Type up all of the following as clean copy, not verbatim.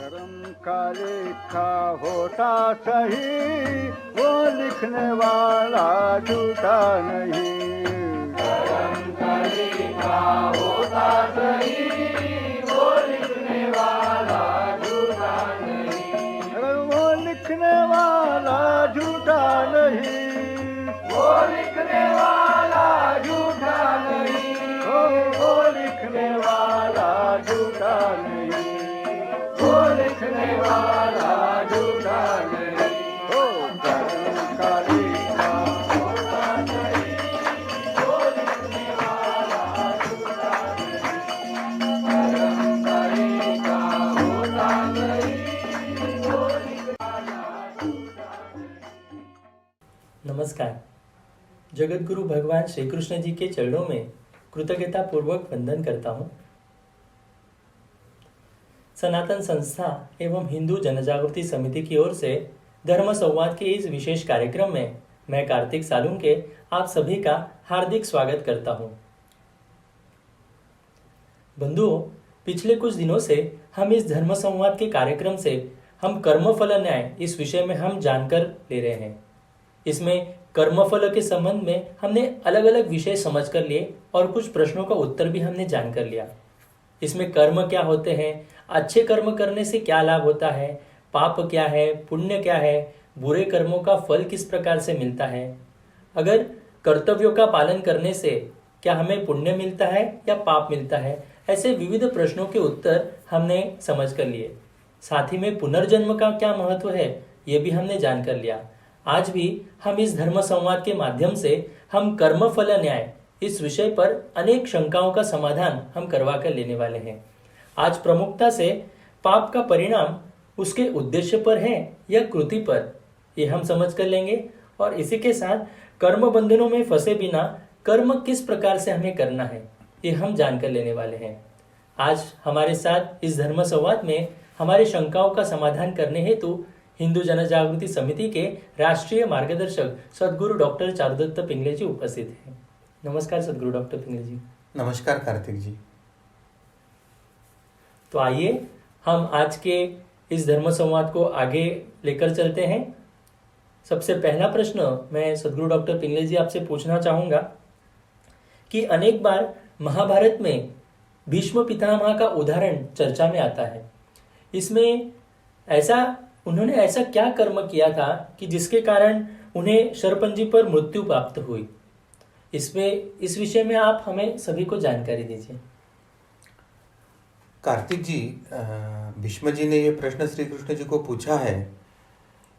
कर्म का लेखा होता सही, वो लिखने वाला झूठा नहीं। कर्म का लेखा होता सही, वो लिखने वाला झूठा नहीं। अगर वो लिखने वाला झूठा नहीं, वो लिखने वाला झूठा नहीं। वो लिखने वाला झूठा नहीं, वो लिखने वाला झूठा नहीं। ओ कर्म का लेखा होता सही, वो लिखने वाला झूठा नहीं। कर्म का लेखा होता सही, वो लिखने वाला झूठा नहीं। नमस्कार। जगतगुरु भगवान श्री कृष्ण जी के चरणों में कृतज्ञता पूर्वक वंदन करता हूँ। सनातन संस्था एवं हिंदू जनजागृति समिति की ओर से धर्म संवाद के इस विशेष कार्यक्रम में मैं कार्तिक सालुंके आप सभी का हार्दिक स्वागत करता हूँ। बंधुओं, पिछले कुछ दिनों से हम इस धर्म संवाद के कार्यक्रम से हम कर्मफल न्याय इस विषय में हम जानकर ले रहे हैं। इसमें कर्मफल के संबंध में हमने अलग अलग विषय समझ कर लिए और कुछ प्रश्नों का उत्तर भी हमने जान कर लिया। इसमें कर्म क्या होते हैं, अच्छे कर्म करने से क्या लाभ होता है, पाप क्या है, पुण्य क्या है, बुरे कर्मों का फल किस प्रकार से मिलता है, अगर कर्तव्यों का पालन करने से क्या हमें पुण्य मिलता है या पाप मिलता है, ऐसे विविध प्रश्नों के उत्तर हमने समझ कर लिए। साथ ही में पुनर्जन्म का क्या महत्व है ये भी हमने जान कर लिया। आज भी हम इस धर्म संवाद के माध्यम से हम कर्मफल न्याय इस विषय पर अनेक शंकाओं का समाधान हम करवा कर लेने वाले हैं। आज प्रमुखता से पाप का परिणाम उसके उद्देश्य पर है या कृति पर, ये हम समझ कर लेंगे। और इसी के साथ कर्म बंधनों में फंसे बिना कर्म किस प्रकार से हमें करना है ये हम जानकर लेने वाले हैं। आज हमारे साथ इस धर्म संवाद में हमारी शंकाओं का समाधान करने हेतु हिंदू जनजागृति समिति के राष्ट्रीय मार्गदर्शक सदगुरु डॉक्टर चारुदत्त पिंगले जी उपस्थित हैं। नमस्कार सदगुरु डॉक्टर पिंगले जी। नमस्कार कार्तिक जी। तो आइए हम आज के इस धर्म संवाद को आगे लेकर चलते हैं। सबसे पहला प्रश्न मैं सदगुरु डॉक्टर पिंगले जी आपसे पूछना चाहूंगा कि अनेक बार महाभारत में भीष्म पितामह का उदाहरण चर्चा में आता है। इसमें उन्होंने ऐसा क्या कर्म किया था कि जिसके कारण उन्हें शरपंजी पर मृत्यु प्राप्त हुई। इस विषय में आप हमें सभी को जानकारी दीजिए। कार्तिक जी, भीष्म जी ने ये प्रश्न श्री कृष्ण जी को पूछा है।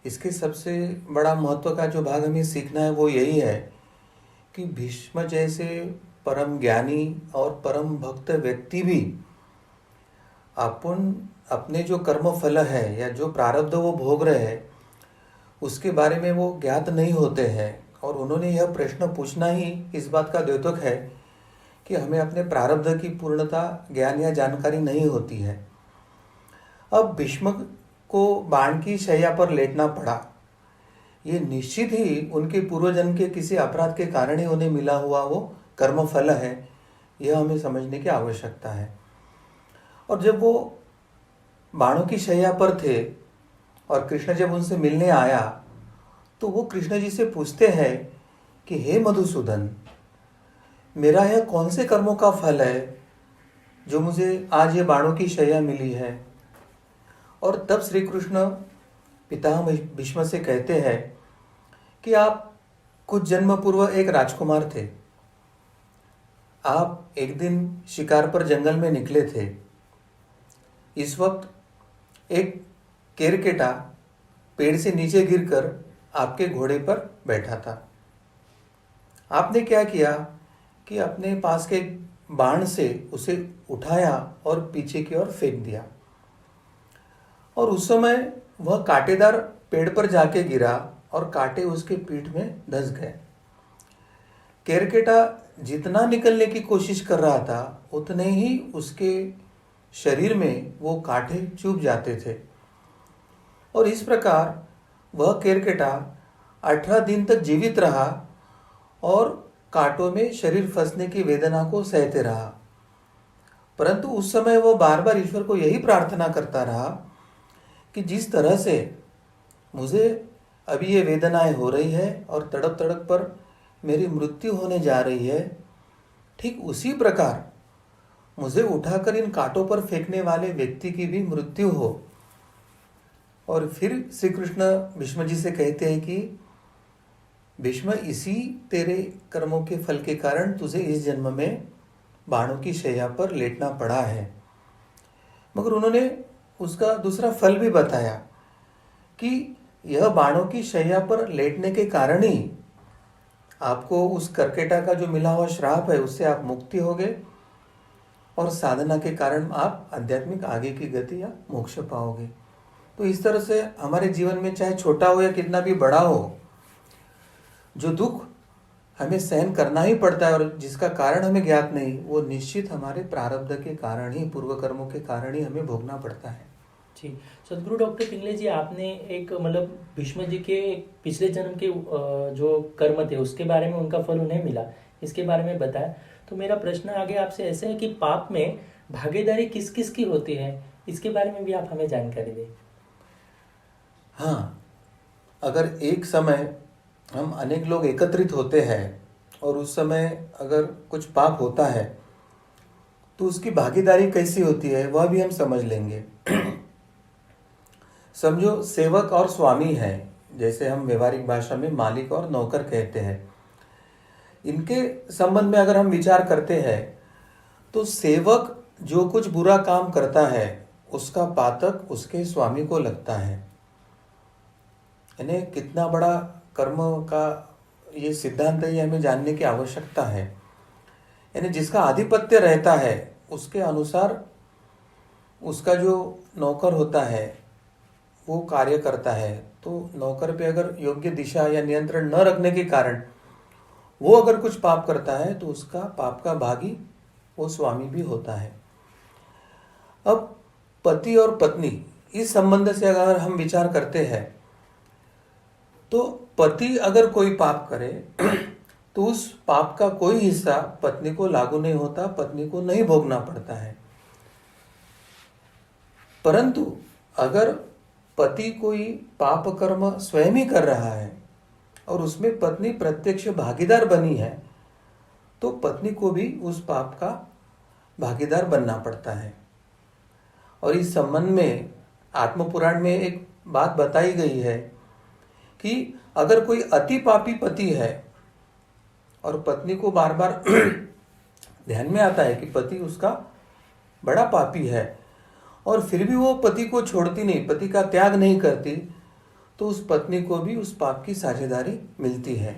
इसके सबसे बड़ा महत्व का जो भाग हमें सीखना है वो यही है कि भीष्म जैसे परम ज्ञानी और परम भक्त व्यक्ति भी अपने जो कर्म फल है या जो प्रारब्ध वो भोग रहे हैं उसके बारे में वो ज्ञात नहीं होते हैं। और उन्होंने यह प्रश्न पूछना ही इस बात का द्योतक है कि हमें अपने प्रारब्ध की पूर्णता ज्ञान या जानकारी नहीं होती है। अब भीष्म को बाण की शैया पर लेटना पड़ा, ये निश्चित ही उनके पूर्वजन्म के किसी अपराध के कारण ही उन्हें मिला हुआ वो कर्म फल है, यह हमें समझने की आवश्यकता है। और जब वो बाणों की शैया पर थे और कृष्ण जब उनसे मिलने आया तो वो कृष्ण जी से पूछते हैं कि हे मधुसूदन, मेरा यह कौन से कर्मों का फल है जो मुझे आज ये बाणों की शैया मिली है। और तब श्री कृष्ण पितामह भीष्म से कहते हैं कि आप कुछ जन्म पूर्व एक राजकुमार थे। आप एक दिन शिकार पर जंगल में निकले थे। इस वक्त एक केरकेटा पेड़ से नीचे गिरकर आपके घोड़े पर बैठा था। आपने क्या किया कि अपने पास के बाण से उसे उठाया और पीछे की ओर फेंक दिया। और उस समय वह कांटेदार पेड़ पर जाके गिरा और कांटे उसके पीठ में धंस गए। केरकेटा जितना निकलने की कोशिश कर रहा था उतने ही उसके शरीर में वो कांटे चुभ जाते थे। और इस प्रकार वह केरकेटा 18 दिन तक जीवित रहा और कांटों में शरीर फंसने की वेदना को सहते रहा। परंतु उस समय वो बार बार ईश्वर को यही प्रार्थना करता रहा कि जिस तरह से मुझे अभी ये वेदनाएं हो रही है और तड़प तड़प पर मेरी मृत्यु होने जा रही है, ठीक उसी प्रकार मुझे उठाकर इन कांटों पर फेंकने वाले व्यक्ति की भी मृत्यु हो। और फिर श्री कृष्ण भीष्म जी से कहते हैं कि भीष्म, इसी तेरे कर्मों के फल के कारण तुझे इस जन्म में बाणों की शैया पर लेटना पड़ा है। मगर उन्होंने उसका दूसरा फल भी बताया कि यह बाणों की शैया पर लेटने के कारण ही आपको उस करकेटा का जो मिला हुआ श्राप है उससे आप मुक्ति हो गए और साधना के कारण आप आध्यात्मिक आगे की गति या मोक्ष पाओगे। तो इस तरह से हमारे जीवन में चाहे छोटा हो या कितना भी बड़ा हो, जो दुख हमें सहन करना ही पड़ता है और जिसका कारण हमें ज्ञात नहीं, वो निश्चित हमारे प्रारब्ध के कारण ही, पूर्व कर्मों के कारण ही हमें भोगना पड़ता है। जी, सदगुरु डॉक्टर पिंगले जी, आपने एक मतलब भीष्म जी के एक पिछले जन्म के जो कर्म थे उसके बारे में, उनका फल उन्हें मिला, इसके बारे में बताया। तो मेरा प्रश्न आगे आपसे ऐसे है कि पाप में भागीदारी किस किस की होती है, इसके बारे में भी आप हमें जानकारी दें। हाँ, अगर एक समय हम अनेक लोग एकत्रित होते हैं और उस समय अगर कुछ पाप होता है तो उसकी भागीदारी कैसी होती है वह भी हम समझ लेंगे। समझो सेवक और स्वामी है, जैसे हम व्यवहारिक भाषा में मालिक और नौकर कहते हैं। इनके संबंध में अगर हम विचार करते हैं तो सेवक जो कुछ बुरा काम करता है उसका पातक उसके स्वामी को लगता है। यानी कितना बड़ा कर्म का ये सिद्धांत है, ये हमें जानने की आवश्यकता है। यानी जिसका आधिपत्य रहता है उसके अनुसार उसका जो नौकर होता है वो कार्य करता है। तो नौकर पे अगर योग्य दिशा या नियंत्रण न रखने के कारण वो अगर कुछ पाप करता है तो उसका पाप का भागी वो स्वामी भी होता है। अब पति और पत्नी, इस संबंध से अगर हम विचार करते हैं तो पति अगर कोई पाप करे तो उस पाप का कोई हिस्सा पत्नी को लागू नहीं होता, पत्नी को नहीं भोगना पड़ता है। परंतु अगर पति कोई पाप कर्म स्वयं ही कर रहा है और उसमें पत्नी प्रत्यक्ष भागीदार बनी है तो पत्नी को भी उस पाप का भागीदार बनना पड़ता है। और इस संबंध में आत्मपुराण में एक बात बताई गई है कि अगर कोई अति पापी पति है और पत्नी को बार बार ध्यान में आता है कि पति उसका बड़ा पापी है और फिर भी वो पति को छोड़ती नहीं, पति का त्याग नहीं करती, तो उस पत्नी को भी उस पाप की साझेदारी मिलती है।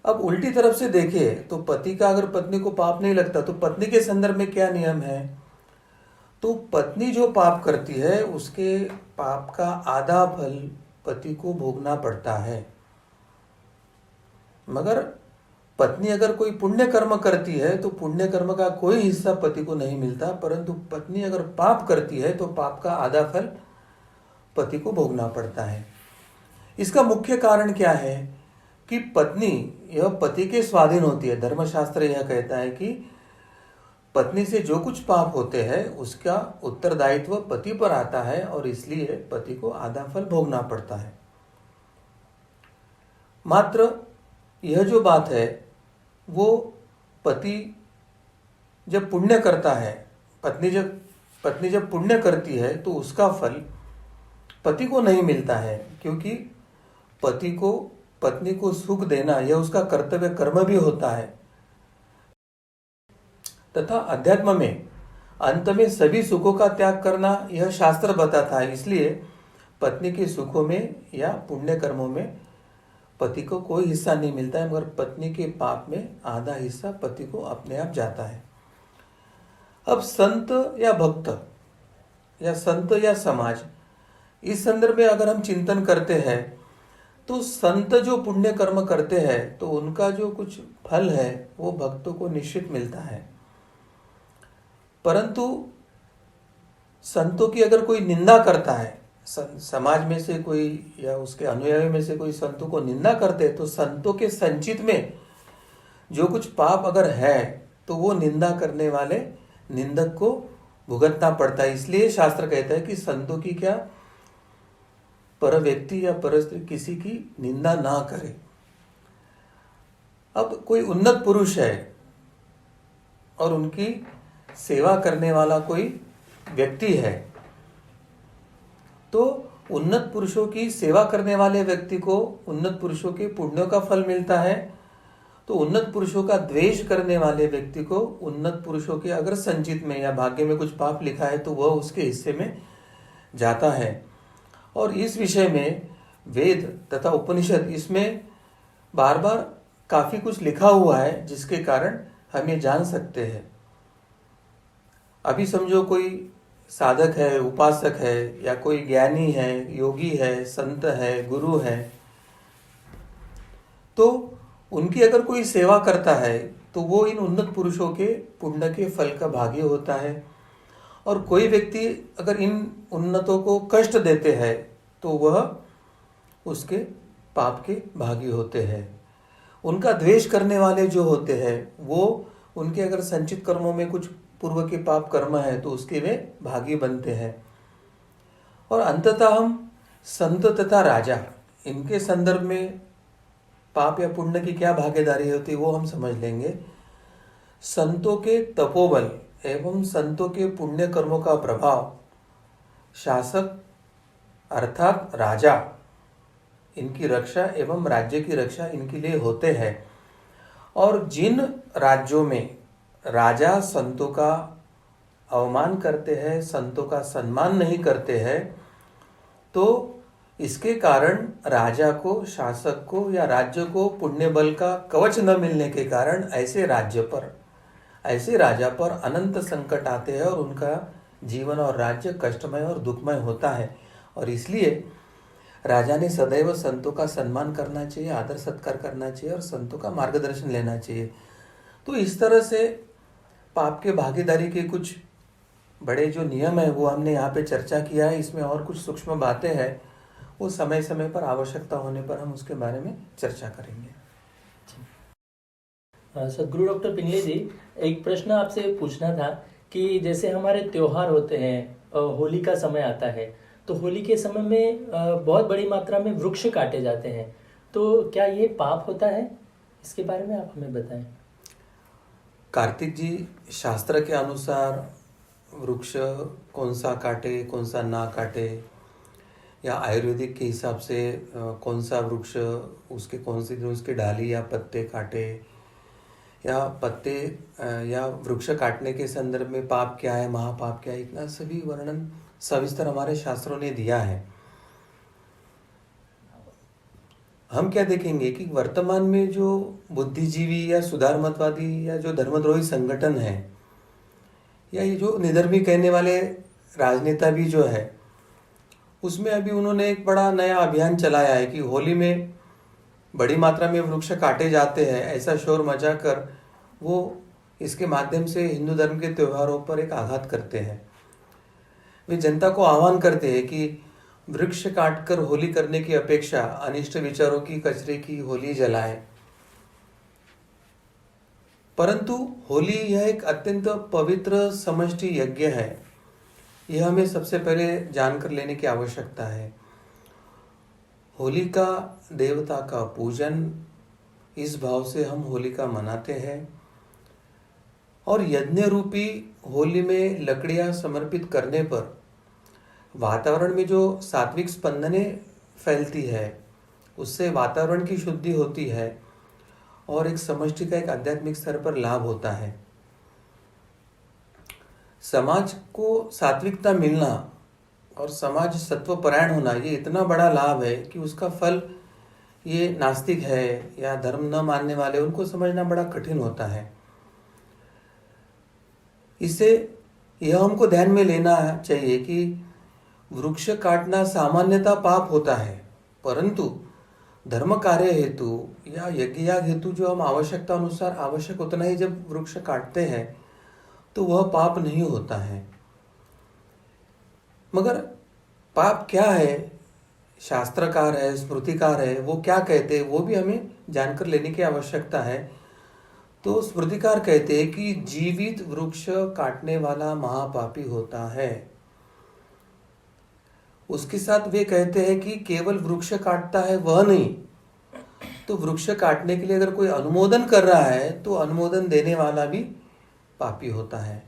अब उल्टी तरफ से देखें तो पति का अगर पत्नी को पाप नहीं लगता तो पत्नी के संदर्भ में क्या नियम है? तो पत्नी जो पाप करती है उसके पाप का आधा फल पति को भोगना पड़ता है। मगर पत्नी अगर कोई पुण्य कर्म करती है तो पुण्य कर्म का कोई हिस्सा पति को नहीं मिलता, परंतु पत्नी अगर पाप करती है तो पाप का आधा फल पति को भोगना पड़ता है। इसका मुख्य कारण क्या है कि पत्नी यह पति के स्वाधीन होती है। धर्मशास्त्र यह कहता है कि पत्नी से जो कुछ पाप होते हैं उसका उत्तरदायित्व पति पर आता है और इसलिए पति को आधा फल भोगना पड़ता है। मात्र यह जो बात है वो पति जब पुण्य करता है, पत्नी जब पुण्य करती है तो उसका फल पति को नहीं मिलता है, क्योंकि पति को पत्नी को सुख देना यह उसका कर्तव्य कर्म भी होता है। तथा अध्यात्म में अंत में सभी सुखों का त्याग करना यह शास्त्र बताता है। इसलिए पत्नी के सुखों में या पुण्य कर्मों में पति को कोई हिस्सा नहीं मिलता है, मगर पत्नी के पाप में आधा हिस्सा पति को अपने आप जाता है। अब संत या भक्त या संत या समाज, इस संदर्भ में अगर हम चिंतन करते हैं तो संत जो पुण्य कर्म करते हैं तो उनका जो कुछ फल है वो भक्तों को निश्चित मिलता है। परंतु संतों की अगर कोई निंदा करता है, समाज में से कोई या उसके अनुयायी में से कोई संतों को निंदा करते हैं तो संतों के संचित में जो कुछ पाप अगर है तो वो निंदा करने वाले निंदक को भुगतना पड़ता है। इसलिए शास्त्र कहता है कि संतों की क्या, पर व्यक्ति या पर स्त्री किसी की निंदा ना करे। अब कोई उन्नत पुरुष है और उनकी सेवा करने वाला कोई व्यक्ति है, तो उन्नत पुरुषों की सेवा करने वाले व्यक्ति को उन्नत पुरुषों के पुण्यों का फल मिलता है, तो उन्नत पुरुषों का द्वेष करने वाले व्यक्ति को उन्नत पुरुषों के अगर संचित में या भाग्य में कुछ पाप लिखा है तो वह उसके हिस्से में जाता है। और इस विषय में वेद तथा उपनिषद इसमें बार बार काफी कुछ लिखा हुआ है, जिसके कारण हम ये जान सकते हैं। अभी समझो कोई साधक है, उपासक है, या कोई ज्ञानी है, योगी है, संत है, गुरु है, तो उनकी अगर कोई सेवा करता है तो वो इन उन्नत पुरुषों के पुण्य के फल का भागी होता है। और कोई व्यक्ति अगर इन उन्नतों को कष्ट देते हैं तो वह उसके पाप के भागी होते हैं। उनका द्वेष करने वाले जो होते हैं वो उनके अगर संचित कर्मों में कुछ पूर्व के पाप कर्म है तो उसके वे भागी बनते हैं। और अंततः हम संत तथा राजा इनके संदर्भ में पाप या पुण्य की क्या भागीदारी होती है वो हम समझ लेंगे। संतों के तपोबल एवं संतों के पुण्य कर्मों का प्रभाव शासक अर्थात राजा इनकी रक्षा एवं राज्य की रक्षा इनके लिए होते हैं। और जिन राज्यों में राजा संतों का अवमान करते हैं, संतों का सम्मान नहीं करते हैं, तो इसके कारण राजा को, शासक को या राज्य को पुण्य बल का कवच न मिलने के कारण ऐसे राजा पर अनंत संकट आते हैं और उनका जीवन और राज्य कष्टमय और दुखमय होता है। और इसलिए राजा ने सदैव संतों का सम्मान करना चाहिए, आदर सत्कार करना चाहिए और संतों का मार्गदर्शन लेना चाहिए। तो इस तरह से पाप के भागीदारी के कुछ बड़े जो नियम है वो हमने यहाँ पे चर्चा किया है। इसमें और कुछ सूक्ष्म बातें हैं, वो समय समय पर आवश्यकता होने पर हम उसके बारे में चर्चा करेंगे। सदगुरु डॉक्टर पिंगले जी, एक प्रश्न आपसे पूछना था कि जैसे हमारे त्योहार होते हैं, होली का समय आता है, तो होली के समय में बहुत बड़ी मात्रा में वृक्ष काटे जाते हैं, तो क्या ये पाप होता है? इसके बारे में आप हमें बताएं। कार्तिक जी, शास्त्र के अनुसार वृक्ष कौन सा काटे कौन सा ना काटे, या आयुर्वेदिक के हिसाब से कौन सा वृक्ष उसके कौन सी उसकी डाली या पत्ते काटे, या पत्ते या वृक्ष काटने के संदर्भ में पाप क्या है, महापाप क्या है, इतना सभी वर्णन सविस्तर हमारे शास्त्रों ने दिया है। हम क्या देखेंगे कि वर्तमान में जो बुद्धिजीवी या सुधारमतवादी या जो धर्मद्रोही संगठन है, या ये जो निधर्मी कहने वाले राजनेता भी जो है, उसमें अभी उन्होंने एक बड़ा नया अभियान चलाया है कि होली में बड़ी मात्रा में वृक्ष काटे जाते हैं, ऐसा शोर मचाकर वो इसके माध्यम से हिंदू धर्म के त्योहारों पर एक आघात करते हैं। वे जनता को आह्वान करते हैं कि वृक्ष काटकर होली करने की अपेक्षा अनिष्ट विचारों की कचरे की होली जलाएं। परंतु होली यह एक अत्यंत पवित्र समष्टि यज्ञ है, यह हमें सबसे पहले जानकर लेने की आवश्यकता है। होलिका देवता का पूजन, इस भाव से हम होलिका मनाते हैं। और यज्ञ रूपी होली में लकड़ियां समर्पित करने पर वातावरण में जो सात्विक स्पंदनें फैलती है, उससे वातावरण की शुद्धि होती है और एक समष्टि का एक आध्यात्मिक स्तर पर लाभ होता है। समाज को सात्विकता मिलना और समाज सत्वपरायण होना, ये इतना बड़ा लाभ है कि उसका फल ये नास्तिक है या धर्म न मानने वाले उनको समझना बड़ा कठिन होता है। इसे यह हमको ध्यान में लेना चाहिए कि वृक्ष काटना सामान्यतः पाप होता है, परंतु धर्म कार्य हेतु या यज्ञ याग हेतु जो हम आवश्यकता अनुसार आवश्यक उतना ही जब वृक्ष काटते हैं तो वह पाप नहीं होता है। मगर पाप क्या है, शास्त्रकार है, स्मृतिकार है, वो क्या कहते हैं, वो भी हमें जानकर लेने की आवश्यकता है। तो स्मृतिकार कहते हैं कि जीवित वृक्ष काटने वाला महापापी होता है। उसके साथ वे कहते हैं कि केवल वृक्ष काटता है वह नहीं, तो वृक्ष काटने के लिए अगर कोई अनुमोदन कर रहा है तो अनुमोदन देने वाला भी पापी होता है।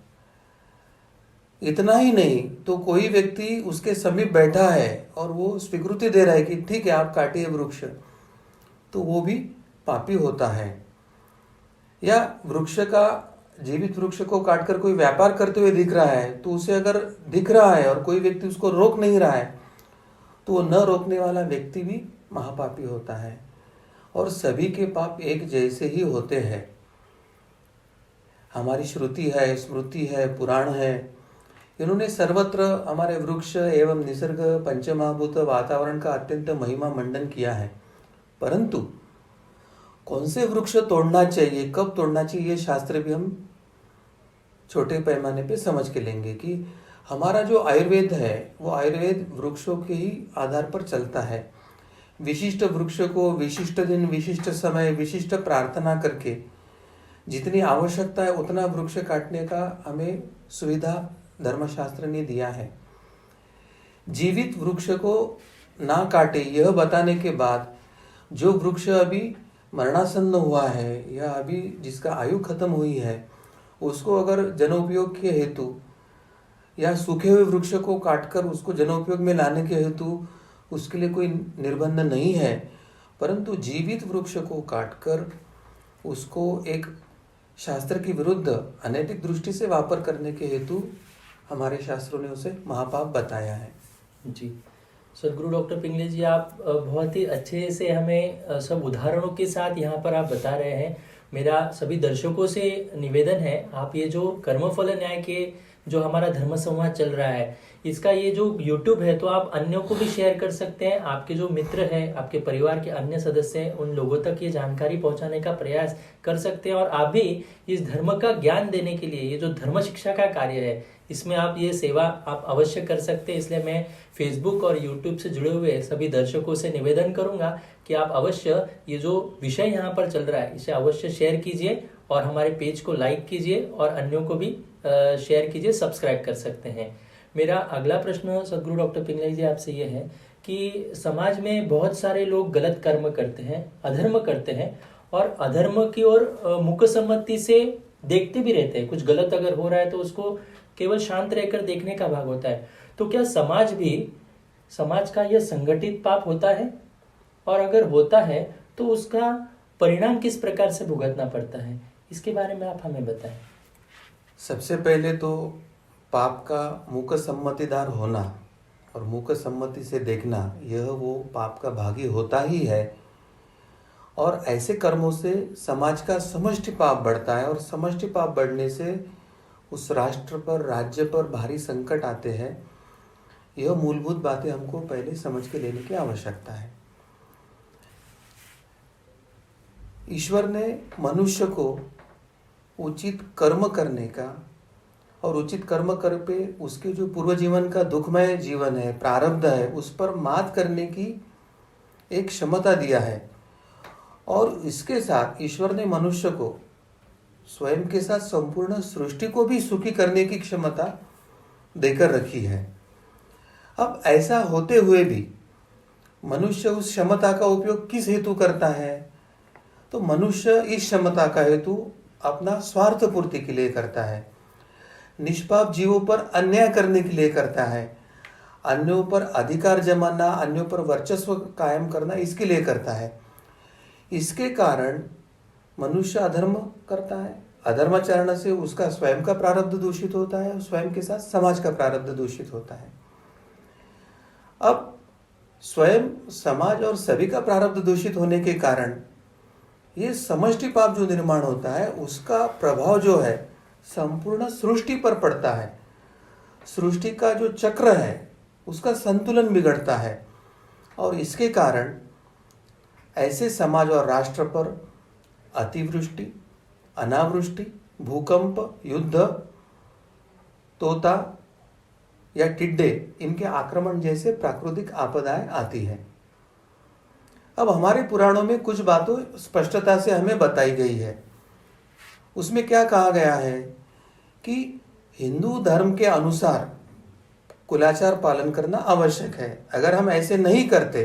इतना ही नहीं, तो कोई व्यक्ति उसके समीप बैठा है और वो स्वीकृति दे रहा है कि ठीक है आप काटिए वृक्ष, तो वो भी पापी होता है। या वृक्ष का, जीवित वृक्ष को काटकर कोई व्यापार करते हुए दिख रहा है, तो उसे अगर दिख रहा है और कोई व्यक्ति उसको रोक नहीं रहा है, तो वो न रोकने वाला व्यक्ति भी महापापी होता है। और सभी के पाप एक जैसे ही होते हैं। हमारी श्रुति है, स्मृति है, पुराण है, इन्होंने सर्वत्र हमारे वृक्ष एवं निसर्ग पंचमहाभूत वातावरण का अत्यंत महिमा मंडन किया है। परंतु कौन से वृक्ष तोड़ना चाहिए, कब तोड़ना चाहिए, ये शास्त्र भी हम छोटे पैमाने पे समझ के लेंगे। कि हमारा जो आयुर्वेद है वो आयुर्वेद वृक्षों के ही आधार पर चलता है। विशिष्ट वृक्ष को विशिष्ट दिन, विशिष्ट समय, विशिष्ट प्रार्थना करके जितनी आवश्यकता है उतना वृक्ष काटने का हमें सुविधा धर्मशास्त्र ने दिया है। जीवित वृक्ष को ना काटे यह बताने के बाद जो वृक्ष अभी मरणासन्न हुआ है या अभी जिसका आयु खत्म हुई है, उसको अगर जनोपयोग के हेतु या सूखे हुए वृक्ष को काटकर उसको जनोपयोग में लाने के हेतु उसके लिए कोई निर्बंध नहीं है। परंतु जीवित वृक्ष को काटकर उसको एक शास्त्र के विरुद्ध अनैतिक दृष्टि से वापर करने के हेतु हमारे शास्त्रों ने उसे महापाप बताया है। जी सदगुरु डॉक्टर पिंगले जी, आप बहुत ही अच्छे से हमें सब उदाहरणों के साथ यहाँ पर आप बता रहे हैं। मेरा सभी दर्शकों से निवेदन है, आप ये जो कर्मफल न्याय के जो हमारा धर्म संवाद चल रहा है, इसका ये जो YouTube है, तो आप अन्यों को भी शेयर कर सकते हैं। आपके जो मित्र हैं, आपके परिवार के अन्य सदस्य हैं, उन लोगों तक ये जानकारी पहुंचाने का प्रयास कर सकते हैं। और आप भी इस धर्म का ज्ञान देने के लिए, ये जो धर्म शिक्षा का कार्य है, इसमें आप ये सेवा आप अवश्य कर सकते हैं। इसलिए मैं फेसबुक और यूट्यूब से जुड़े हुए सभी दर्शकों से निवेदन करूंगा कि आप अवश्य ये जो विषय यहाँ पर चल रहा है इसे अवश्य शेयर कीजिए और हमारे पेज को लाइक कीजिए और अन्यों को भी शेयर कीजिए, सब्सक्राइब कर सकते हैं। मेरा अगला प्रश्न सदगुरु डॉक्टर पिंगले जी आपसे ये है कि समाज में बहुत सारे लोग गलत कर्म करते हैं, अधर्म करते हैं और अधर्म की ओर मुख सम्मति से देखते भी रहते हैं। कुछ गलत अगर हो रहा है तो उसको केवल शांत रहकर देखने का भाग होता है। तो क्या समाज का यह संगठित पाप होता है? और अगर होता है तो उसका परिणाम किस प्रकार से भुगतना पड़ता है? इसके बारे में आप हमें बताएं। सबसे पहले तो पाप का मूक सम्मतिदार होना और मूक सम्मति से देखना, यह वो पाप का भागी होता ही है। और ऐसे कर्मों से समाज का समष्टि पाप बढ़ता है और समष्टि पाप बढ़ने से उस राष्ट्र पर, राज्य पर भारी संकट आते हैं। यह मूलभूत बातें हमको पहले समझ के लेने की आवश्यकता है। ईश्वर ने मनुष्य को उचित कर्म करने का और उचित कर्म कर पे उसके जो पूर्व जीवन का दुखमय जीवन है, प्रारब्ध है, उस पर मात करने की एक क्षमता दिया है। और इसके साथ ईश्वर ने मनुष्य को स्वयं के साथ संपूर्ण सृष्टि को भी सुखी करने की क्षमता देकर रखी है। अब ऐसा होते हुए भी मनुष्य उस क्षमता का उपयोग किस हेतु करता है? तो मनुष्य इस क्षमता का हेतु अपना स्वार्थ पूर्ति के लिए करता है, निष्पाप जीवों पर अन्याय करने के लिए करता है, अन्यों पर अधिकार जमाना, अन्यों पर वर्चस्व कायम करना, इसके लिए करता है। इसके कारण मनुष्य अधर्म करता है। अधर्माचरण से उसका स्वयं का प्रारब्ध दूषित होता है और स्वयं के साथ समाज का प्रारब्ध दूषित होता है। अब स्वयं, समाज और सभी का प्रारब्ध दूषित होने के कारण ये समष्टि पाप जो निर्माण होता है उसका प्रभाव जो है संपूर्ण सृष्टि पर पड़ता है। सृष्टि का जो चक्र है उसका संतुलन बिगड़ता है और इसके कारण ऐसे समाज और राष्ट्र पर अतिवृष्टि, अनावृष्टि, भूकंप, युद्ध, तोता या टिड्डे, इनके आक्रमण जैसे प्राकृतिक आपदाएं आती हैं। अब हमारे पुराणों में कुछ बातों स्पष्टता से हमें बताई गई है उसमें क्या कहा गया है कि हिंदू धर्म के अनुसार कुलाचार पालन करना आवश्यक है। अगर हम ऐसे नहीं करते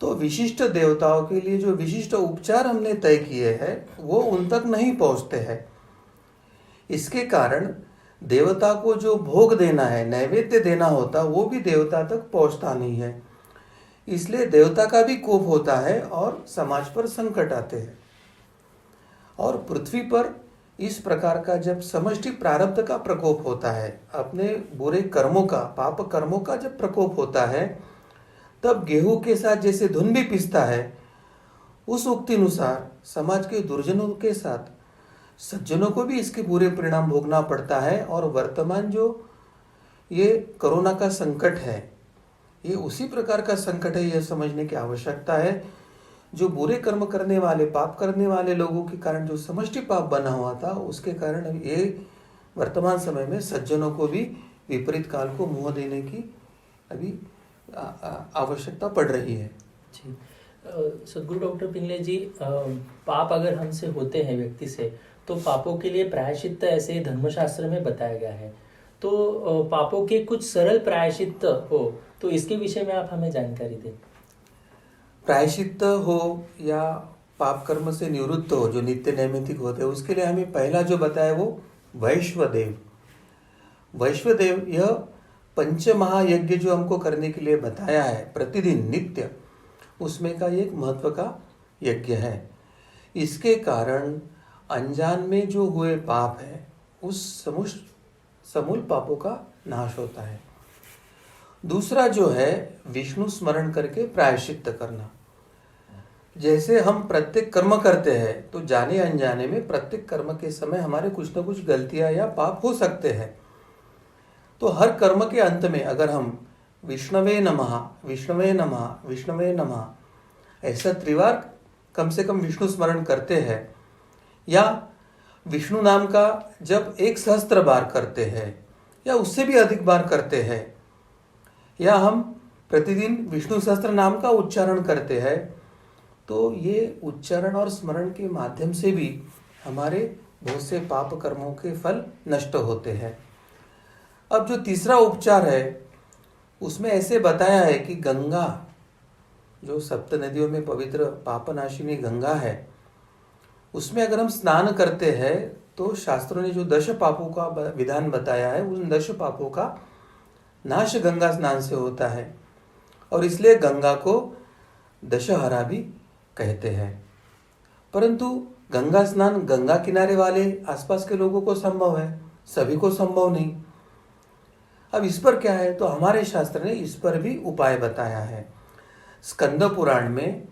तो विशिष्ट देवताओं के लिए जो विशिष्ट उपचार हमने तय किए हैं वो उन तक नहीं पहुंचते हैं। इसके कारण देवता को जो भोग देना है, नैवेद्य देना होता, वो भी देवता तक पहुंचता नहीं है। इसलिए देवता का भी कोप होता है और समाज पर संकट आते हैं। और पृथ्वी पर इस प्रकार का जब समष्टि प्रारब्ध का प्रकोप होता है, अपने बुरे कर्मों का, पाप कर्मों का जब प्रकोप होता है, तब गेहूं के साथ जैसे धुन भी पिसता है, उस उक्ति अनुसार समाज के दुर्जनों के साथ सज्जनों को भी इसके बुरे परिणाम भोगना पड़ता है। और वर्तमान जो ये कोरोना का संकट है, ये उसी प्रकार का संकट है, यह समझने की आवश्यकता है। जो बुरे कर्म करने वाले, पाप करने वाले लोगों के कारण जो समष्टि पाप बना हुआ था, उसके कारण ये वर्तमान समय में सज्जनों को भी विपरीत काल को मुंह देने की अभी आवश्यकता पड़ रही है। जी, सदगुरु डॉक्टर पिंगले जी, पाप अगर हमसे होते हैं व्यक्ति से, तो पापों के लिए प्रायश्चित्त ऐसे धर्मशास्त्र में बताया गया है। तो पापों के कुछ सरल प्रायश्चित्त हो तो इसके विषय में आप हमें जानकारी दें। प्रायश्चित्त हो या पाप कर्म से निवृत्त हो, जो नित्य नैमित्तिक होते हैं, उसके लिए हमें पहला जो बताया वो वैश्वदेव। वैश्वदेव यह पंच महायज्ञ जो हमको करने के लिए बताया है प्रतिदिन नित्य, उसमें का एक महत्व का यज्ञ है। इसके कारण अनजान में जो हुए पाप है उस समूल पापों का नाश होता है। दूसरा जो है विष्णु स्मरण करके प्रायश्चित्त करना। जैसे हम प्रत्येक कर्म करते हैं तो जाने अनजाने में प्रत्येक कर्म के समय हमारे कुछ न कुछ गलतियां या पाप हो सकते हैं। तो हर कर्म के अंत में अगर हम विष्णवे नमः, विष्णवे नमः, विष्णवे नमः ऐसा त्रिवार कम से कम विष्णु स्मरण करते हैं, या विष्णु नाम का जब 1,000 बार करते हैं या उससे भी अधिक बार करते हैं, या हम प्रतिदिन विष्णु सहस्त्र नाम का उच्चारण करते हैं, तो ये उच्चारण और स्मरण के माध्यम से भी हमारे बहुत से पाप कर्मों के फल नष्ट होते हैं। अब जो तीसरा उपचार है उसमें ऐसे बताया है कि गंगा, जो सप्त नदियों में पवित्र पापनाशिनी गंगा है, उसमें अगर हम स्नान करते हैं तो शास्त्रों ने जो 10 पापों का विधान बताया है, उन 10 पापों का नाश गंगा स्नान से होता है। और इसलिए गंगा को दशहरा भी कहते हैं। परंतु गंगा स्नान गंगा किनारे वाले आसपास के लोगों को संभव है, सभी को संभव नहीं। अब इस पर क्या है, तो हमारे शास्त्र ने इस पर भी उपाय बताया है। स्कंद पुराण में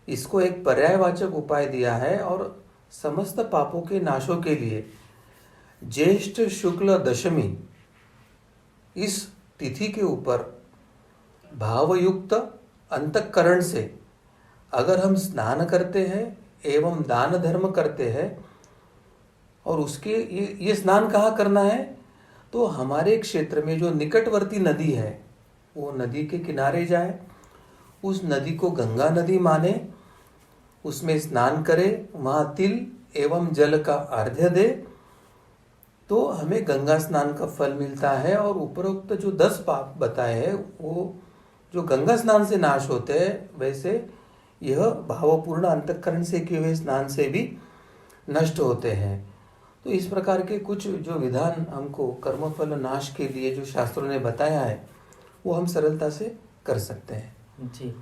इसको एक पर्यायवाचक उपाय दिया है। और समस्त पापों के नाशों के लिए ज्येष्ठ शुक्ल दशमी इस तिथि के ऊपर भावयुक्त अंतःकरण से अगर हम स्नान करते हैं एवं दान धर्म करते हैं, और उसके ये स्नान कहाँ करना है, तो हमारे क्षेत्र में जो निकटवर्ती नदी है वो नदी के किनारे जाए, उस नदी को गंगा नदी माने, उसमें स्नान करे, वहाँ तिल एवं जल का अर्घ्य दे, तो हमें गंगा स्नान का फल मिलता है। और उपरोक्त जो 10 पाप बताए हैं वो जो गंगा स्नान से नाश होते हैं, वैसे यह भावपूर्ण अंतःकरण से किए हुए स्नान से भी नष्ट होते हैं। तो इस प्रकार के कुछ जो विधान हमको कर्मफल नाश के लिए जो शास्त्रों ने बताया है वो हम सरलता से कर सकते हैं। जी,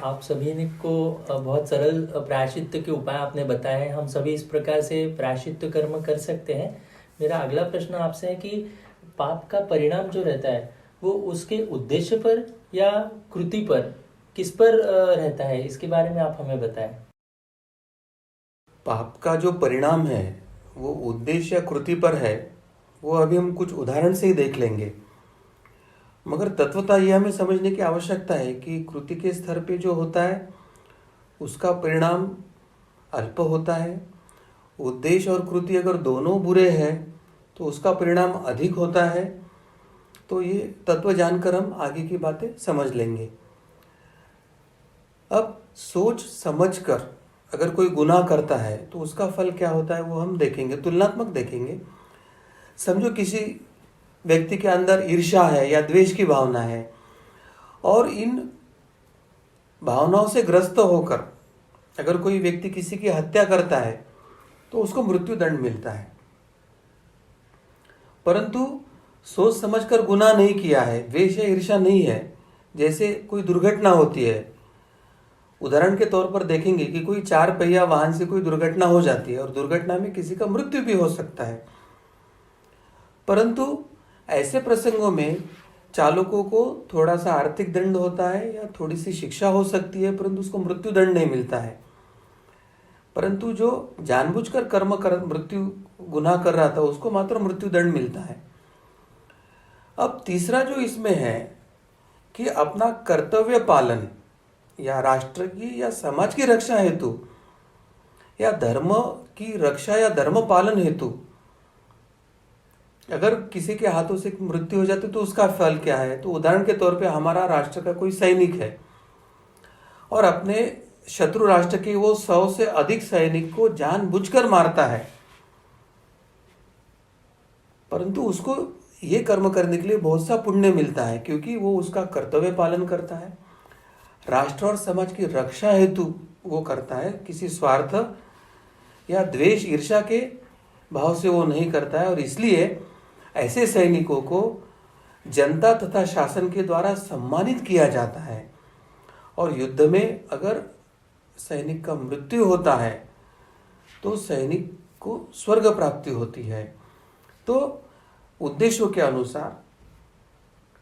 आप सभी ने को बहुत सरल प्रायश्चित्त के उपाय आपने बताए हैं। हम सभी इस प्रकार से प्रायश्चित्त कर्म कर सकते हैं। मेरा अगला प्रश्न आपसे है कि पाप का परिणाम जो रहता है वो उसके उद्देश्य पर या कृति पर, किस पर रहता है, इसके बारे में आप हमें बताएं। पाप का जो परिणाम है वो उद्देश्य या कृति पर है, वो अभी हम कुछ उदाहरण से ही देख लेंगे। मगर तत्वतः यह हमें समझने की आवश्यकता है कि कृति के स्तर पे जो होता है उसका परिणाम अल्प होता है। उद्देश्य और कृति अगर दोनों बुरे हैं तो उसका परिणाम अधिक होता है। तो ये तत्व जानकर हम आगे की बातें समझ लेंगे। अब सोच समझकर अगर कोई गुनाह करता है तो उसका फल क्या होता है वो हम देखेंगे, तुलनात्मक देखेंगे। समझो किसी व्यक्ति के अंदर ईर्ष्या है या द्वेष की भावना है, और इन भावनाओं से ग्रस्त होकर अगर कोई व्यक्ति किसी की हत्या करता है तो उसको मृत्यु दंड मिलता है। परंतु सोच समझकर गुनाह नहीं किया है, द्वेष या ईर्ष्या नहीं है, जैसे कोई दुर्घटना होती है, उदाहरण के तौर पर देखेंगे कि कोई 4 पहिया वाहन से कोई दुर्घटना हो जाती है और दुर्घटना में किसी का मृत्यु भी हो सकता है। परंतु ऐसे प्रसंगों में चालकों को थोड़ा सा आर्थिक दंड होता है या थोड़ी सी शिक्षा हो सकती है, परंतु उसको मृत्यु दंड नहीं मिलता है। परंतु जो जानबूझकर मृत्यु गुनाह कर रहा था उसको मात्र मृत्यु दंड मिलता है। अब तीसरा जो इसमें है कि अपना कर्तव्य पालन या राष्ट्र की या समाज की रक्षा हेतु या धर्म की रक्षा या धर्म पालन हेतु अगर किसी के हाथों से मृत्यु हो जाती तो उसका फल क्या है। तो उदाहरण के तौर पे हमारा राष्ट्र का कोई सैनिक है और अपने शत्रु राष्ट्र के वो 100 से अधिक सैनिक को जानबूझकर मारता है, परंतु उसको ये कर्म करने के लिए बहुत सा पुण्य मिलता है, क्योंकि वो उसका कर्तव्य पालन करता है, राष्ट्र और समाज की रक्षा हेतु वो करता है, किसी स्वार्थ या द्वेष ईर्ष्या के भाव से वो नहीं करता है। और इसलिए ऐसे सैनिकों को जनता तथा शासन के द्वारा सम्मानित किया जाता है। और युद्ध में अगर सैनिक का मृत्यु होता है तो सैनिक को स्वर्ग प्राप्ति होती है। तो उद्देश्यों के अनुसार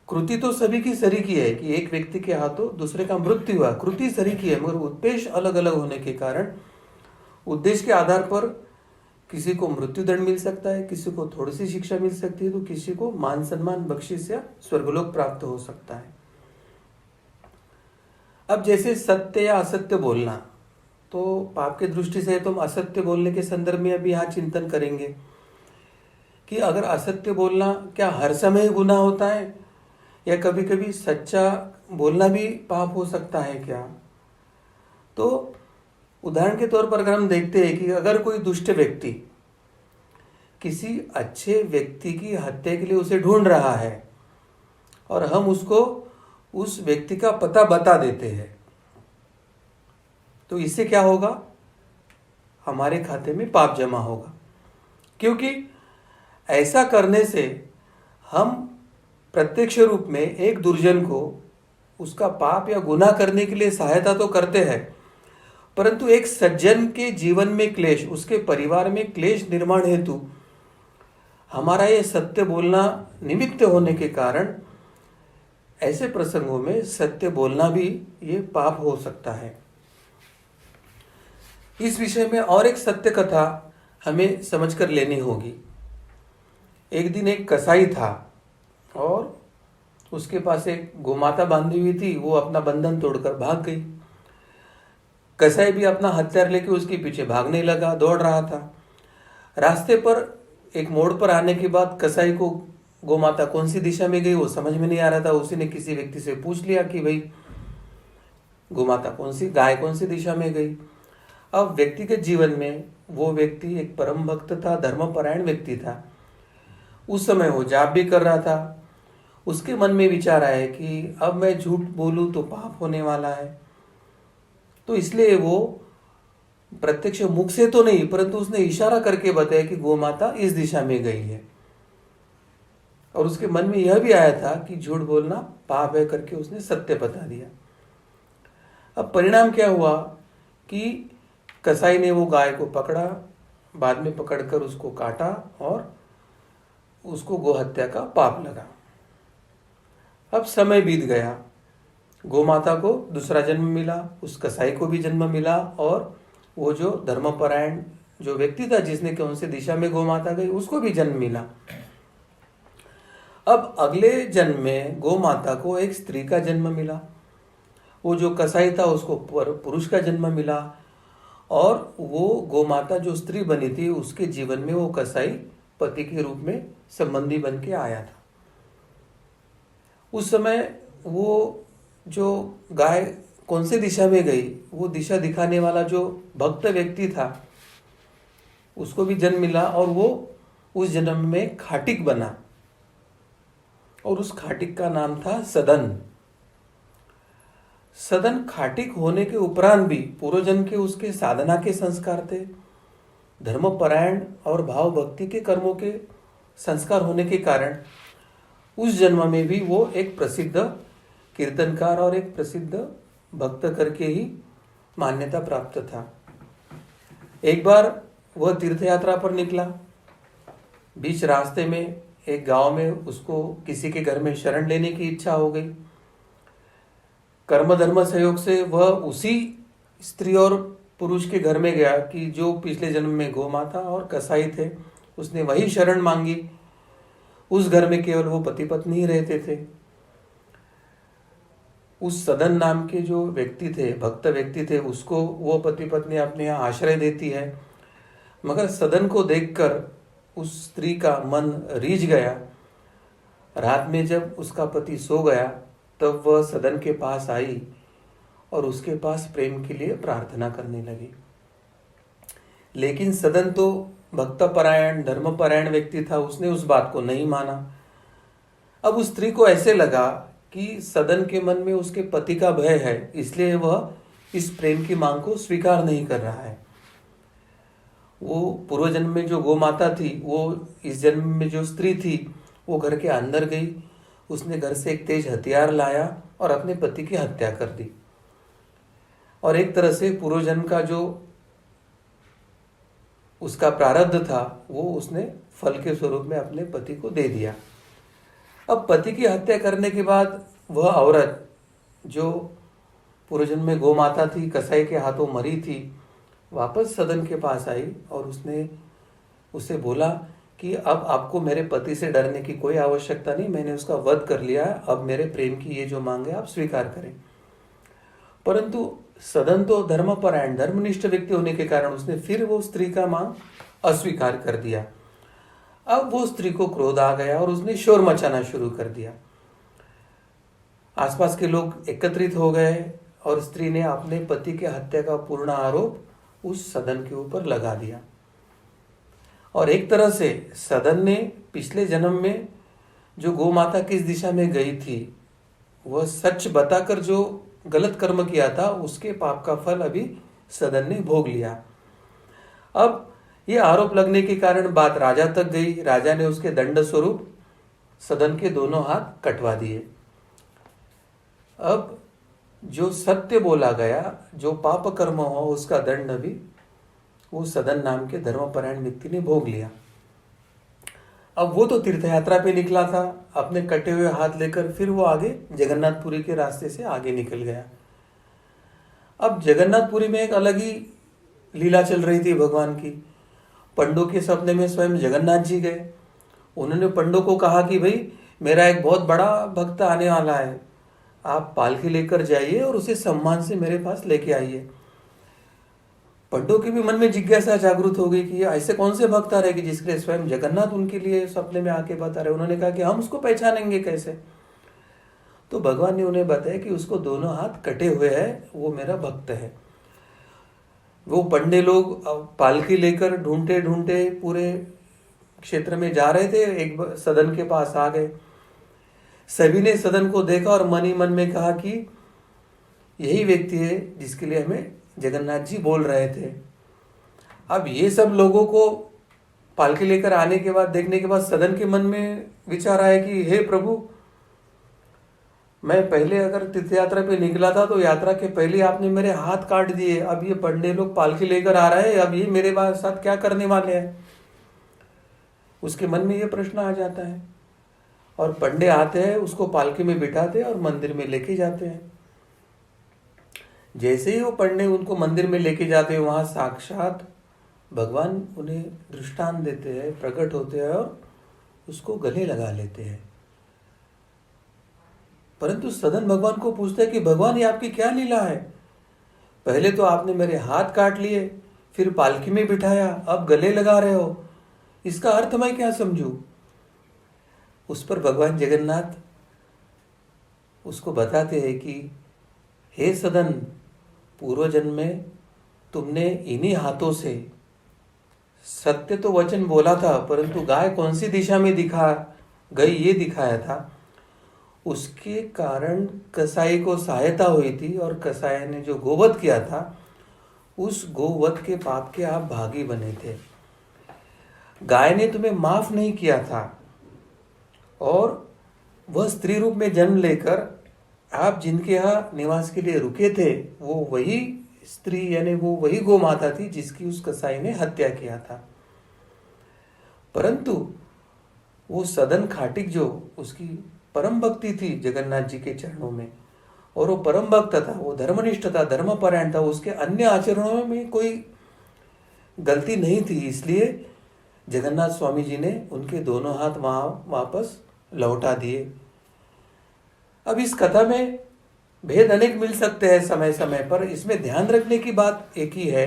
कृति तो सभी की सरी की है कि एक व्यक्ति के हाथों दूसरे का मृत्यु हुआ, कृति सरी की है, मगर उद्देश्य अलग अलग होने के कारण उद्देश्य के आधार पर किसी को मृत्यु दंड मिल सकता है, किसी को थोड़ी सी शिक्षा मिल सकती है, तो किसी को मान सम्मान बख्शिश या स्वर्गलोक प्राप्त हो सकता है। अब जैसे सत्य या असत्य बोलना, तो पाप की दृष्टि से तो हम असत्य बोलने के संदर्भ में अभी यहाँ चिंतन करेंगे कि अगर असत्य बोलना क्या हर समय गुनाह होता है या कभी कभी सच्चा बोलना भी पाप हो सकता है क्या। तो उदाहरण के तौर पर अगर हम देखते हैं कि अगर कोई दुष्ट व्यक्ति किसी अच्छे व्यक्ति की हत्या के लिए उसे ढूंढ रहा है और हम उसको उस व्यक्ति का पता बता देते हैं, तो इससे क्या होगा, हमारे खाते में पाप जमा होगा। क्योंकि ऐसा करने से हम प्रत्यक्ष रूप में एक दुर्जन को उसका पाप या गुनाह करने के लिए सहायता तो करते हैं, परंतु एक सज्जन के जीवन में क्लेश, उसके परिवार में क्लेश निर्माण हेतु हमारा ये सत्य बोलना निमित्त होने के कारण ऐसे प्रसंगों में सत्य बोलना भी ये पाप हो सकता है। इस विषय में और एक सत्य कथा हमें समझकर लेनी होगी। एक दिन एक कसाई था और उसके पास एक गोमाता बांधी हुई थी, वो अपना बंधन तोड़कर भाग गई। कसाई भी अपना हथियार लेके उसके पीछे भागने लगा, दौड़ रहा था। रास्ते पर एक मोड़ पर आने के बाद कसाई को गोमाता कौन सी दिशा में गई वो समझ में नहीं आ रहा था। उसी ने किसी व्यक्ति से पूछ लिया कि भाई गोमाता कौन सी, गाय कौन सी दिशा में गई। अब व्यक्तिगत जीवन में वो व्यक्ति एक परम भक्त था, धर्मपरायण व्यक्ति था। उस समय वो जाप भी कर रहा था। उसके मन में विचार आया कि अब मैं झूठ बोलूं तो पाप होने वाला है, तो इसलिए वो प्रत्यक्ष मुख से तो नहीं परंतु उसने इशारा करके बताया कि गोमाता इस दिशा में गई है। और उसके मन में यह भी आया था कि झूठ बोलना पाप है करके उसने सत्य बता दिया। अब परिणाम क्या हुआ कि कसाई ने वो गाय को पकड़ा, बाद में पकड़कर उसको काटा और उसको गोहत्या का पाप लगा। अब समय बीत गया, गोमाता को दूसरा जन्म मिला, उस कसाई को भी जन्म मिला, और वो जो धर्मपरायण जो व्यक्ति था जिसने कौन सी दिशा में गोमाता गई उसको भी जन्म मिला। अब अगले जन्म में गोमाता को एक स्त्री का जन्म मिला, वो जो कसाई था उसको पुरुष का जन्म मिला, और वो गोमाता जो स्त्री बनी थी उसके जीवन में वो कसाई पति के रूप में संबंधी बन के आया था। उस समय वो जो गाय कौन से दिशा में गई, वो दिशा दिखाने वाला जो भक्त व्यक्ति था उसको भी जन्म मिला और वो उस जन्म में खाटिक बना और उस खाटिक का नाम था सदन। सदन खाटिक होने के उपरांत भी पूर्वजन्म के उसके साधना के संस्कार थे, धर्मपरायण और भाव भक्ति के कर्मों के संस्कार होने के कारण उस जन्म में भी वो एक प्रसिद्ध कीर्तनकार और एक प्रसिद्ध भक्त करके ही मान्यता प्राप्त था। एक बार वह तीर्थ यात्रा पर निकला, बीच रास्ते में एक गांव में उसको किसी के घर में शरण लेने की इच्छा हो गई। कर्म धर्म सहयोग से वह उसी स्त्री और पुरुष के घर में गया कि जो पिछले जन्म में गोमाता और कसाई थे, उसने वही शरण मांगी। उस घर में केवल वो पति पत्नी ही रहते थे। उस सदन नाम के जो व्यक्ति थे, भक्त व्यक्ति थे, उसको वो पति पत्नी अपने यहाँ आश्रय देती है, मगर सदन को देखकर उस स्त्री का मन रीझ गया। रात में जब उसका पति सो गया तब वह सदन के पास आई और उसके पास प्रेम के लिए प्रार्थना करने लगी। लेकिन सदन तो भक्तपरायण धर्मपरायण व्यक्ति था, उसने उस बात को नहीं माना। अब उस स्त्री को ऐसे लगा कि सदन के मन में उसके पति का भय है, इसलिए वह इस प्रेम की मांग को स्वीकार नहीं कर रहा है। वो पूर्व जन्म में जो गौ माता थी, वो इस जन्म में जो स्त्री थी, वो घर के अंदर गई। उसने घर से एक तेज हथियार लाया और अपने पति की हत्या कर दी और एक तरह से पूर्व जन्म का जो उसका प्रारब्ध था वो उसने फल के स्वरूप में अपने पति को दे दिया। अब पति की हत्या करने के बाद वह औरत जो पूर्व जन्म में गौ माता थी, कसाई के हाथों मरी थी, वापस सदन के पास आई और उसने उससे बोला कि अब आपको मेरे पति से डरने की कोई आवश्यकता नहीं, मैंने उसका वध कर लिया है, अब मेरे प्रेम की ये जो मांग है आप स्वीकार करें। परंतु सदन तो धर्मपरायण धर्मनिष्ठ व्यक्ति होने के कारण उसने फिर वो स्त्री का मांग अस्वीकार कर दिया। अब वो स्त्री को क्रोध आ गया और उसने शोर मचाना शुरू कर दिया। आसपास के लोग एकत्रित हो गए और स्त्री ने अपने पति के हत्या का पूर्ण आरोप उस सदन के ऊपर लगा दिया। और एक तरह से सदन ने पिछले जन्म में जो गौ माता किस दिशा में गई थी, वह सच बताकर जो गलत कर्म किया था, उसके पाप का फल अभी सदन ने भोग लिया। अब ये आरोप लगने के कारण बात राजा तक गई। राजा ने उसके दंड स्वरूप सदन के दोनों हाथ कटवा दिए। अब जो सत्य बोला गया, जो पाप कर्म हो, उसका दंड भी वो सदन नाम के धर्मपरायण व्यक्ति ने भोग लिया। अब वो तो तीर्थ यात्रा पे निकला था, अपने कटे हुए हाथ लेकर फिर वो आगे जगन्नाथपुरी के रास्ते से आगे निकल गया। अब जगन्नाथपुरी में एक अलग ही लीला चल रही थी भगवान की। पंडों के सपने में स्वयं जगन्नाथ जी गए। उन्होंने पंडों को कहा कि भाई मेरा एक बहुत बड़ा भक्त आने वाला है, आप पालकी लेकर जाइए और उसे सम्मान से मेरे पास लेके आइए। पंडों के भी मन में जिज्ञासा जागृत हो गई कि ये ऐसे कौन से भक्त आ रहे कि जिसके लिए स्वयं जगन्नाथ उनके लिए सपने में आके बता रहे। उन्होंने कहा कि हम उसको पहचानेंगे कैसे। तो भगवान ने उन्हें बताया कि उसको दोनों हाथ कटे हुए हैं, वो मेरा भक्त है। वो पंडे लोग पालकी लेकर ढूंढते ढूंढते पूरे क्षेत्र में जा रहे थे, एक सदन के पास आ गए। सभी ने सदन को देखा और मन ही मन में कहा कि यही व्यक्ति है जिसके लिए हमें जगन्नाथ जी बोल रहे थे। अब ये सब लोगों को पालकी लेकर आने के बाद, देखने के बाद सदन के मन में विचार आया कि हे प्रभु, मैं पहले अगर तीर्थ यात्रा पे निकला था तो यात्रा के पहले आपने मेरे हाथ काट दिए, अब ये पंडे लोग पालकी लेकर आ रहे हैं, अब ये मेरे साथ क्या करने वाले हैं। उसके मन में ये प्रश्न आ जाता है और पंडे आते हैं, उसको पालकी में बिठाते हैं और मंदिर में लेके जाते हैं। जैसे ही वो पंडे उनको मंदिर में लेके जाते हैं, वहां साक्षात भगवान उन्हें दृष्टांत देते हैं, प्रकट होते हैं और उसको गले लगा लेते हैं। परंतु सदन भगवान को पूछता है कि भगवान ये आपकी क्या लीला है, पहले तो आपने मेरे हाथ काट लिए, फिर पालकी में बिठाया, अब गले लगा रहे हो, इसका अर्थ मैं क्या समझूं। उस पर भगवान जगन्नाथ उसको बताते हैं कि हे सदन, पूर्व जन्म में तुमने इन्हीं हाथों से सत्य तो वचन बोला था, परंतु गाय कौन सी दिशा में दिखा गई ये दिखाया था। उसके कारण कसाई को सहायता हुई थी और कसाई ने जो गोवध किया था उस गोवध के पाप के आप भागी बने थे। गाय ने तुम्हें माफ नहीं किया था और वह स्त्री रूप में जन्म लेकर आप जिनके यहाँ निवास के लिए रुके थे वो वही स्त्री यानी वो वही गौ माता थी जिसकी उस कसाई ने हत्या किया था। परंतु वो सदन खाटिक जो उसकी परम भक्ति थी जगन्नाथ जी के चरणों में, और वो परम भक्त था, वो धर्मनिष्ठ था, धर्मपरायण था, उसके अन्य आचरणों में कोई गलती नहीं थी। इसलिए जगन्नाथ स्वामी जी ने उनके दोनों हाथ वहां वापस लौटा दिए। अब इस कथा में भेद अनेक मिल सकते हैं समय समय पर। इसमें ध्यान रखने की बात एक ही है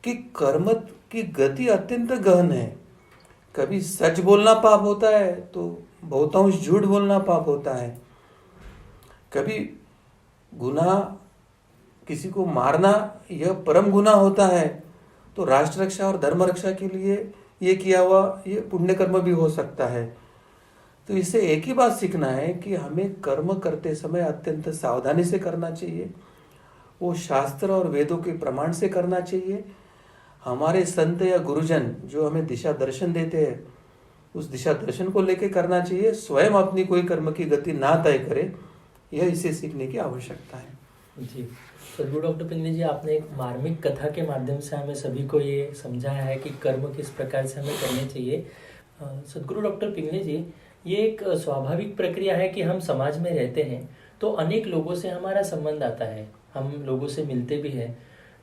कि कर्म की गति अत्यंत गहन है। कभी सच बोलना पाप होता है तो बहुतांश झूठ बोलना पाप होता है। कभी गुनाह किसी को मारना यह परम गुनाह होता है, तो राष्ट्र रक्षा और धर्म रक्षा के लिए ये किया हुआ ये पुण्य कर्म भी हो सकता है। तो इससे एक ही बात सीखना है कि हमें कर्म करते समय अत्यंत सावधानी से करना चाहिए, वो शास्त्र और वेदों के प्रमाण से करना चाहिए। हमारे संत या गुरुजन जो हमें दिशा दर्शन देते हैं उस दिशा दर्शन को लेकर करना चाहिए। स्वयं अपनी कोई कर्म की गति ना तय करे, यह इसे सीखने की आवश्यकता है। जी, सदगुरु डॉक्टर पिंगले जी, आपने एक मार्मिक कथा के माध्यम से हमें सभी को ये समझाया है कि कर्म किस प्रकार से हमें करने चाहिए। सदगुरु डॉक्टर पिंगले जी, ये एक स्वाभाविक प्रक्रिया है कि हम समाज में रहते हैं तो अनेक लोगों से हमारा संबंध आता है, हम लोगों से मिलते भी हैं।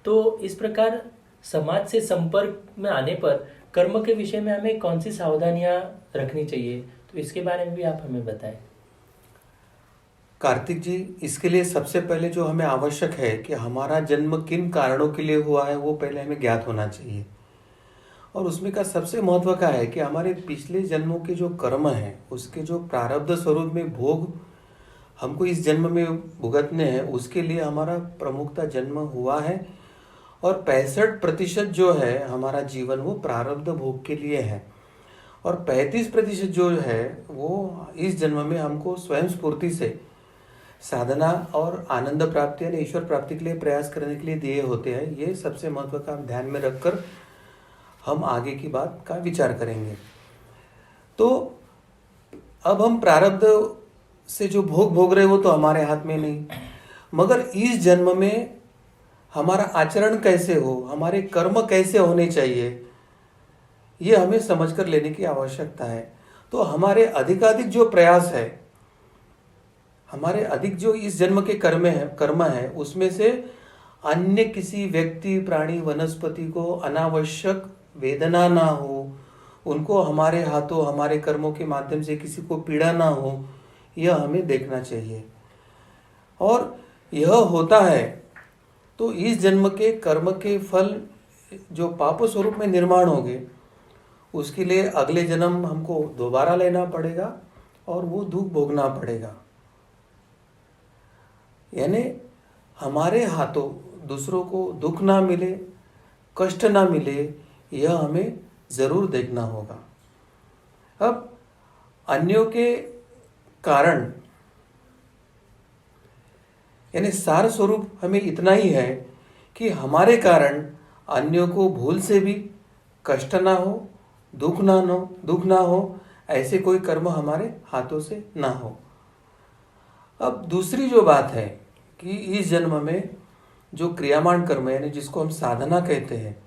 तो इस प्रकार समाज से संपर्क में आने पर कर्म के विषय में हमें कौन सी सावधानियां रखनी चाहिए, तो इसके बारे में भी आप हमें बताएं। कार्तिक जी, इसके लिए सबसे पहले जो हमें आवश्यक है कि हमारा जन्म किन कारणों के लिए हुआ है वो पहले हमें ज्ञात होना चाहिए। और उसमें का सबसे महत्व का है कि हमारे पिछले जन्मों के जो कर्म हैं उसके जो प्रारब्ध स्वरूप में भोग हमको इस जन्म में भुगतने हैं, उसके लिए हमारा प्रमुखता जन्म हुआ है। और 65% जो है हमारा जीवन वो प्रारब्ध भोग के लिए है, और 35% जो है वो इस जन्म में हमको स्वयं स्फूर्ति से साधना और आनंद प्राप्ति यानी ईश्वर प्राप्ति के लिए प्रयास करने के लिए दिए होते हैं। ये सबसे महत्व का ध्यान में रखकर हम आगे की बात का विचार करेंगे। तो अब हम प्रारब्ध से जो भोग भोग रहे वो तो हमारे हाथ में नहीं, मगर इस जन्म में हमारा आचरण कैसे हो, हमारे कर्म कैसे होने चाहिए, ये हमें समझकर लेने की आवश्यकता है। तो हमारे अधिकाधिक जो प्रयास है, हमारे अधिक जो इस जन्म के कर्म है उसमें से अन्य किसी व्यक्ति, प्राणी, वनस्पति को अनावश्यक वेदना ना हो, उनको हमारे हाथों हमारे कर्मों के माध्यम से किसी को पीड़ा ना हो, यह हमें देखना चाहिए। और यह होता है तो इस जन्म के कर्म के फल जो पाप स्वरूप में निर्माण होंगे उसके लिए अगले जन्म हमको दोबारा लेना पड़ेगा और वो दुख भोगना पड़ेगा। यानी हमारे हाथों दूसरों को दुख ना मिले, कष्ट ना मिले, यह हमें जरूर देखना होगा। अब अन्यों के कारण यानी सार स्वरूप हमें इतना ही है कि हमारे कारण अन्यों को भूल से भी कष्ट ना हो, दुख ना हो, ऐसे कोई कर्म हमारे हाथों से ना हो। अब दूसरी जो बात है कि इस जन्म में जो क्रियामान कर्म यानी जिसको हम साधना कहते हैं,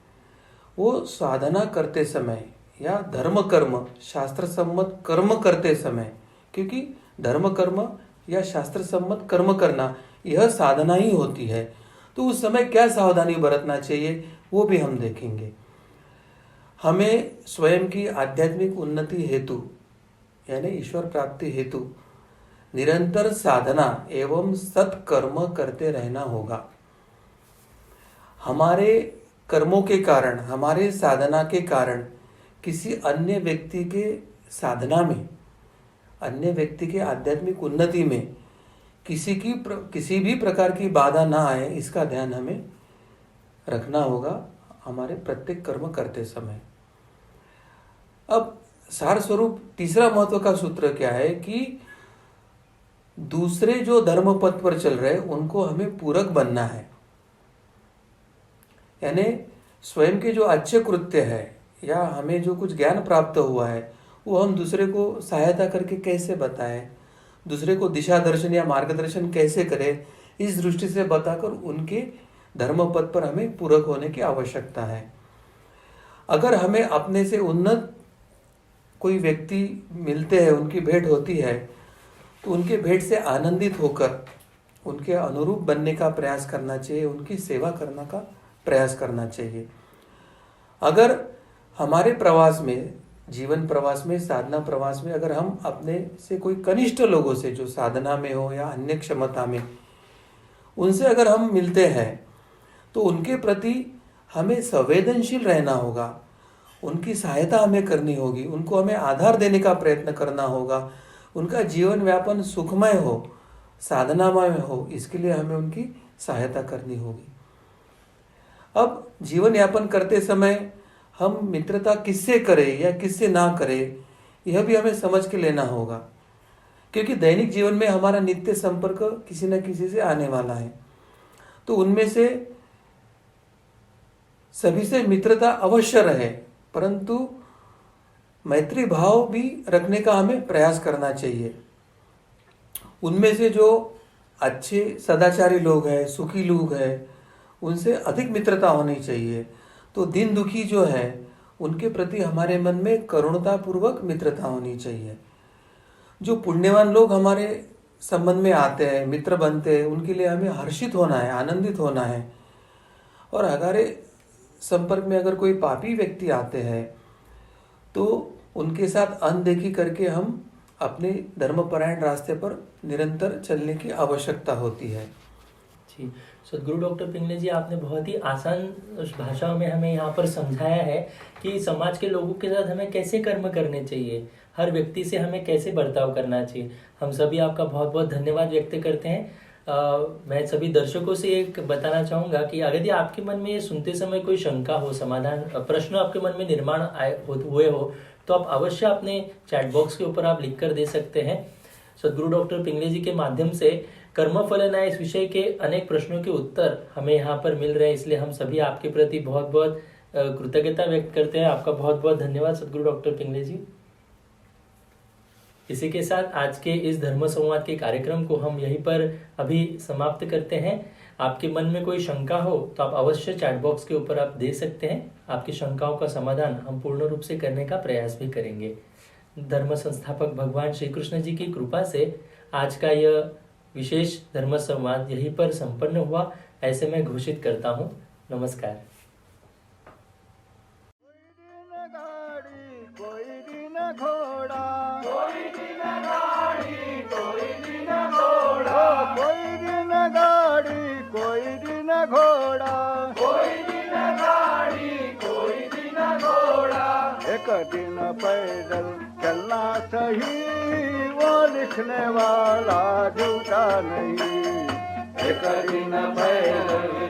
वो साधना करते समय या धर्म कर्म, शास्त्र सम्मत कर्म करते समय, क्योंकि धर्म कर्म या शास्त्र सम्मत कर्म करना यह साधना ही होती है, तो उस समय क्या सावधानी बरतना चाहिए वो भी हम देखेंगे। हमें स्वयं की आध्यात्मिक उन्नति हेतु यानी ईश्वर प्राप्ति हेतु निरंतर साधना एवं सत्कर्म करते रहना होगा। हमारे कर्मों के कारण, हमारे साधना के कारण किसी अन्य व्यक्ति के साधना में, अन्य व्यक्ति के आध्यात्मिक उन्नति में किसी भी प्रकार की बाधा ना आए, इसका ध्यान हमें रखना होगा हमारे प्रत्येक कर्म करते समय। अब सार स्वरूप तीसरा महत्व का सूत्र क्या है कि दूसरे जो धर्म पथ पर चल रहे उनको हमें पूरक बनना है। यानी स्वयं के जो अच्छे कृत्य है या हमें जो कुछ ज्ञान प्राप्त हुआ है वो हम दूसरे को सहायता करके कैसे बताएं, दूसरे को दिशा दर्शन या मार्गदर्शन कैसे करें, इस दृष्टि से बताकर उनके धर्म पथ पर हमें पूरक होने की आवश्यकता है। अगर हमें अपने से उन्नत कोई व्यक्ति मिलते हैं, उनकी भेंट होती है, तो उनके भेंट से आनंदित होकर उनके अनुरूप बनने का प्रयास करना चाहिए, उनकी सेवा करने का प्रयास करना चाहिए। अगर हमारे प्रवास में, जीवन प्रवास में, साधना प्रवास में अगर हम अपने से कोई कनिष्ठ लोगों से जो साधना में हो या अन्य क्षमता में, उनसे अगर हम मिलते हैं तो उनके प्रति हमें संवेदनशील रहना होगा, उनकी सहायता हमें करनी होगी, उनको हमें आधार देने का प्रयत्न करना होगा, उनका जीवन व्यापन सुखमय हो, साधनामय हो, इसके लिए हमें उनकी सहायता करनी होगी। अब जीवन यापन करते समय हम मित्रता किससे करें या किससे ना करें, यह भी हमें समझ के लेना होगा, क्योंकि दैनिक जीवन में हमारा नित्य संपर्क किसी न किसी से आने वाला है। तो उनमें से सभी से मित्रता अवश्य रहे, परंतु मैत्री भाव भी रखने का हमें प्रयास करना चाहिए। उनमें से जो अच्छे सदाचारी लोग हैं, सुखी लोग हैं, उनसे अधिक मित्रता होनी चाहिए। तो दीन दुखी जो है उनके प्रति हमारे मन में करुणता पूर्वक मित्रता होनी चाहिए। जो पुण्यवान लोग हमारे संबंध में आते हैं, मित्र बनते हैं, उनके लिए हमें हर्षित होना है, आनंदित होना है। और हमारे संपर्क में अगर कोई पापी व्यक्ति आते हैं तो उनके साथ अनदेखी करके हम अपने धर्मपरायण रास्ते पर निरंतर चलने की आवश्यकता होती है। जी, सदगुरु डॉक्टर पिंगले जी, आपने बहुत ही आसान भाषा में हमें यहाँ पर समझाया है कि समाज के लोगों के साथ हमें कैसे कर्म करने चाहिए, हर व्यक्ति से हमें कैसे बर्ताव करना चाहिए। हम सभी आपका बहुत बहुत धन्यवाद व्यक्त करते हैं। मैं सभी दर्शकों से एक बताना चाहूँगा कि अगर आपके मन में ये सुनते समय कोई शंका हो, समाधान प्रश्न आपके मन में निर्माण हुए हो, तो आप अवश्य अपने चैट बॉक्स के ऊपर आप लिख कर दे सकते हैं। सदगुरु डॉक्टर पिंगले जी के माध्यम से कर्मफल न्याय इस विषय के अनेक प्रश्नों के उत्तर हमें यहाँ पर मिल रहे हैं, इसलिए हम सभी आपके प्रति बहुत बहुत कृतज्ञता व्यक्त करते हैं। आपका बहुत बहुत धन्यवाद सदगुरु डॉक्टर पिंगले जी। इसी के साथ आज के इस धर्म संवाद के कार्यक्रम को हम यहीं पर अभी समाप्त करते हैं। आपके मन में कोई शंका हो तो आप अवश्य चैट बॉक्स के ऊपर आप दे सकते हैं। आपकी शंकाओं का समाधान हम पूर्ण रूप से करने का प्रयास भी करेंगे। धर्म संस्थापक भगवान श्री कृष्ण जी की कृपा से आज का यह विशेष धर्म संवाद यहीं पर संपन्न हुआ, ऐसे मैं घोषित करता हूँ। नमस्कार। कोई दिन घोड़ा, कोई दिन गाड़ी, कोई दिन घोड़ा, कोई दिन गाड़ी, कोई दिन घोड़ा, कोई दिन गाड़ी, कोई दिन घोड़ा। एक दिन पैदल चलना सही, वो लिखने वाला झूठा नहीं। एक दिन पैदल